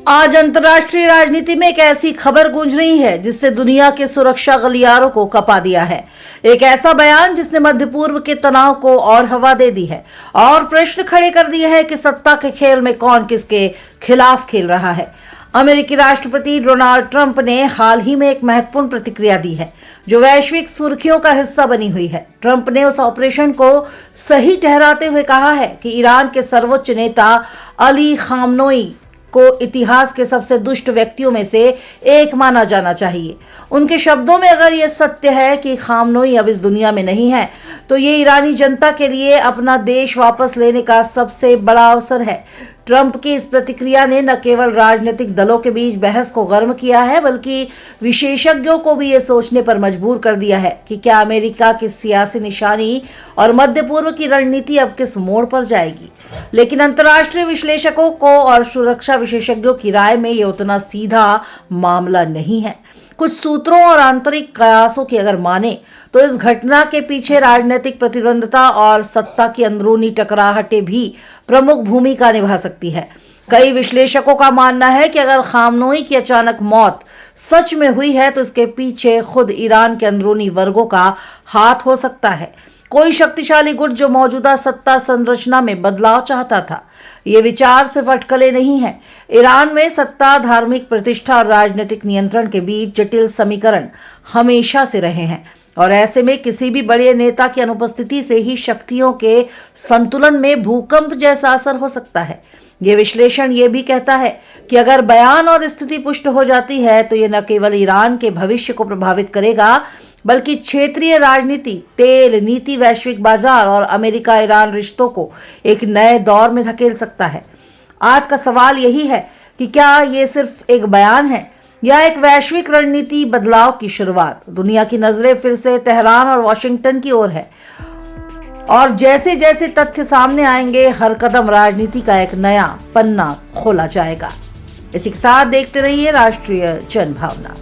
आज अंतर्राष्ट्रीय राजनीति में एक ऐसी खबर गूंज रही है जिससे दुनिया के सुरक्षा गलियारों को कपा दिया है। एक ऐसा बयान जिसने मध्य पूर्व के तनाव को और हवा दे दी है और प्रश्न खड़े कर दिए हैं कि सत्ता के खेल में कौन किसके खिलाफ खेल रहा है। अमेरिकी राष्ट्रपति डोनाल्ड ट्रंप ने हाल ही में एक महत्वपूर्ण प्रतिक्रिया दी है जो वैश्विक सुर्खियों का हिस्सा बनी हुई है। ट्रंप ने उस ऑपरेशन को सही ठहराते हुए कहा है कि ईरान के सर्वोच्च नेता अली खामनोई को इतिहास के सबसे दुष्ट व्यक्तियों में से एक माना जाना चाहिए। उनके शब्दों में, अगर यह सत्य है कि खामनोई अब इस दुनिया में नहीं है, तो ये ईरानी जनता के लिए अपना देश वापस लेने का सबसे बड़ा अवसर है। ट्रंप की इस प्रतिक्रिया ने न केवल राजनीतिक दलों के बीच बहस को गर्म किया है, बल्कि विशेषज्ञों को भी ये सोचने पर मजबूर कर दिया है कि क्या अमेरिका की सियासी निशानी और मध्य पूर्व की रणनीति अब किस मोड़ पर जाएगी। लेकिन अंतर्राष्ट्रीय विश्लेषकों को और सुरक्षा विशेषज्ञों की राय में ये उतना सीधा मामला नहीं है। कुछ सूत्रों और आंतरिक कयासों की अगर माने तो इस घटना के पीछे राजनीतिक प्रतिद्वंद्विता और सत्ता की अंदरूनी टकराहटें भी प्रमुख भूमिका निभा सकती है। कई विश्लेषकों का मानना है कि अगर खामनोई की अचानक मौत सच में हुई है तो इसके पीछे खुद ईरान के अंदरूनी वर्गों का हाथ हो सकता है। कोई शक्तिशाली गुट जो मौजूदा सत्ता संरचना में बदलाव चाहता था। ये विचार सिर्फ अटकलें नहीं है। ईरान में सत्ता, धार्मिक प्रतिष्ठा और राजनीतिक नियंत्रण के बीच जटिल समीकरण हमेशा से रहे हैं और ऐसे में किसी भी बड़े नेता की अनुपस्थिति से ही शक्तियों के संतुलन में भूकंप जैसा असर हो सकता है। ये विश्लेषण ये भी कहता है कि अगर बयान और स्थिति पुष्ट हो जाती है तो ये न केवल ईरान के भविष्य को प्रभावित करेगा, बल्कि क्षेत्रीय राजनीति, तेल नीति, वैश्विक बाजार और अमेरिका ईरान रिश्तों को एक नए दौर में धकेल सकता है। आज का सवाल यही है कि क्या ये सिर्फ एक बयान है या एक वैश्विक रणनीति बदलाव की शुरुआत। दुनिया की नजरें फिर से तेहरान और वॉशिंगटन की ओर है और जैसे जैसे तथ्य सामने आएंगे, हर कदम राजनीति का एक नया पन्ना खोला जाएगा। इसी के साथ देखते रहिए राष्ट्रीय जनभावना।